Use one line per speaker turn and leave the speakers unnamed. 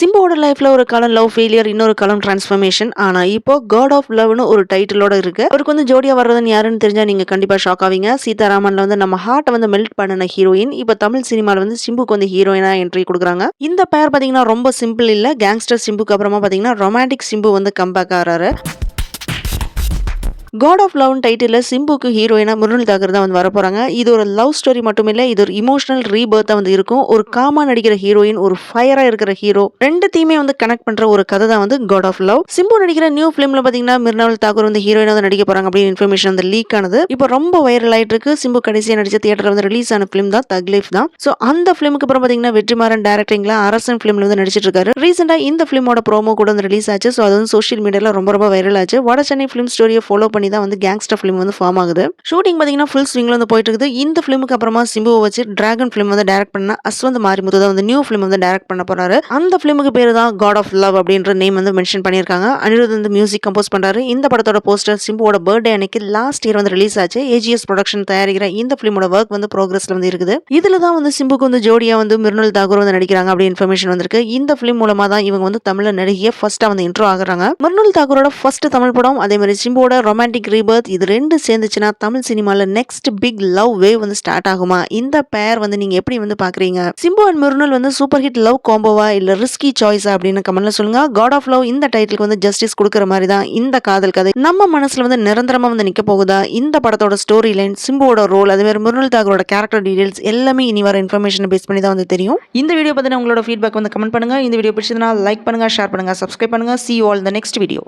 சிம்புவோட லைஃப்ல ஒரு காலம் லவ் ஃபெயிலியர், இன்னொரு காலம் டிரான்ஸ்ஃபர்மேஷன். ஆனா இப்போ காட் ஆஃப் லவ்னு ஒரு டைட்டிலோட இருக்கு. அவருக்கு வந்து ஜோடியா வர்றதுன்னு யாருன்னு தெரிஞ்சா நீங்க கண்டிப்பா ஷாக் ஆவீங்க. சீதாராமன்ல வந்து நம்ம ஹார்ட்ட வந்து மெல்ட் பண்ணுன ஹீரோயின் இப்ப தமிழ் சினிமால வந்து சிம்புக்கு வந்து ஹீரோயினா என்ட்ரி குடுக்குறாங்க. இந்த பேர் பாத்தீங்கன்னா ரொம்ப சிம்பிள் இல்ல. கேங்ஸ்டர் சிம்புக்கு அப்புறமா பாத்தீங்கன்னா ரொமான்டிக் சிம்பு வந்து கம்பேக் ஆறாரு. காட் ஆஃப் லவ் டைட்டில்ல சிம்புக்கு ஹீரோயினா மிருணால் தாக்கூர் தான் வந்து வரப்போறாங்க. இது ஒரு லவ் ஸ்டோரி மட்டும் இல்ல, இது ஒரு இமோஷனல் ரீபர்த்தா வந்து இருக்கும். ஒரு காமா நடிக்கிற ஹீரோயின், ஒரு ஃபயரா இருக்கிற ஹீரோ, ரெண்டுத்தையுமே வந்து கனெக்ட் பண்ற ஒரு கதை தான் வந்து காட் ஆஃப் லவ். சிம்பு நடிக்கிற நியூ ஃபிலிம்ல பாத்தீங்கன்னா மிருணால் தாக்கூர் வந்து ஹீரோயினா வந்து நடிக்க போறாங்க அப்படின்னு இன்ஃபர்மேஷன் வந்து லீக் ஆனது. இப்போ ரொம்ப வைரல் ஆயிட்டு இருக்கு. சிம்பு கடைசியா நடிச்ச தியேட்டர்ல வந்து ரிலீஸ் ஆன ஃபிலிம் தான் தக் லைஃப் தான். சோ அந்த ஃபிலிமுக்கு அப்புறம் பாத்தீங்கன்னா வெற்றிமாறன் டைரக்டிங்ல அரசன் ஃபிலிம்ல வந்து நடிச்சிட்டு இருக்காரு. ரீசெண்டா இந்த ஃபிலிமோட ப்ரோமோ கூட வந்து ரிலீஸ் ஆச்சு. சோ அது வந்து சோஷியல் மீடியால ரொம்ப வைரல் ஆச்சு. வட சென்னை ஃபிலிம் ஸ்டோரியை ஃபாலோ பண்ணி தான் வந்து கேங்ஸ்டர் ஃபிலிம் வந்து ஃபார்ம் ஆகுது. ஷூட்டிங் பாத்தீங்கன்னா ஃபுல் ஸ்விங்ல வந்து போயிட்டு இருக்குது. இந்த ஃபிலிமுக்கு அப்புறமா சிம்புவை வச்சு டிராகன் ஃபிலிம் வந்து டைரக்ட் பண்ண அஸ்வந்த் மாரிமுத்து தான் வந்து நியூ ஃபிலிம் வந்து டைரக்ட் பண்ண போறாரு. அந்த ஃபிலிமுக்கு பேரு தான் காட் ஆஃப் லவ் அப்படின்ற நேம் வந்து மென்ஷன் பண்ணியிருக்காங்க. அனிருத் வந்து மியூசிக் கம்போஸ் பண்றாரு. இந்த படத்தோட போஸ்டர் சிம்புவோட பர்த்டே அன்னைக்கு லாஸ்ட் இயர் வந்து ரிலீஸ் ஆச்சு. ஏஜிஎஸ் ப்ரொடக்ஷன் தயாரிக்கிற இந்த ஃபிலிமோட ஒர்க் வந்து ப்ரோக்ரஸ்ல வந்து இருக்குது. இதுல தான் வந்து சிம்புக்கு வந்து ஜோடியா வந்து மிருணால் தாக்கூர் வந்து நடிக்கிறாங்க அப்படி இன்ஃபர்மேஷன் வந்திருக்கு. இந்த ஃபிலிம் மூலமா தான் இவங்க வந்து தமிழ்ல நடிகைய ஃபர்ஸ்டா வந்து இன்ட்ரோ ஆகுறாங்க. மிருணால் தாக்கூரோட ஃபர்ஸ்ட் தமிழ் படம், அதே மாதிரி சிம்புவோட ரொமான்டிக் ரீபர்த், இது ரெண்டு சேர்ந்துச்சுன்னா தமிழ் சினிமால நெக்ஸ்ட் பிக் லவ் வேவ் வந்து ஸ்டார்ட் ஆகுமா? இந்த பேர் வந்து நீங்க எப்படி வந்து பாக்குறீங்க? சிம்பு அண்ட் மிருணால் வந்து சூப்பர் ஹிட் லவ் காம்போவா இல்ல ரிஸ்கி சாய்ஸா அப்படின்னு கமெண்ட்ல சொல்லுங்க. காட் ஆஃப் லவ் இந்த டைட்டிலுக்கு வந்து ஜஸ்டிஸ் கொடுக்குற மாதிரி தான் இந்த காதல் கதை நம்ம மனசுல வந்து நிரந்தரமா வந்து நிக்க போகுதா? இந்த படத்தோட ஸ்டோரி லைன், சிம்புவோட ரோல், அதே மாதிரி மிருணால் தாக்கூரோட கேரக்டர் டீடைல்ஸ் எல்லாமே இனி வர இன்ஃபர்மேஷன் பேஸ் பண்ணி தான் வந்து தெரியும். இந்த வீடியோ பத்தின உங்களோட ஃபீட்பேக் வந்து கமெண்ட் பண்ணுங்க. இந்த வீடியோ பிடிச்சதுனா லைக் பண்ணுங்க, ஷேர் பண்ணுங்க, சப்ஸ்கிரைப் பண்ணுங்க. See you all in the next video.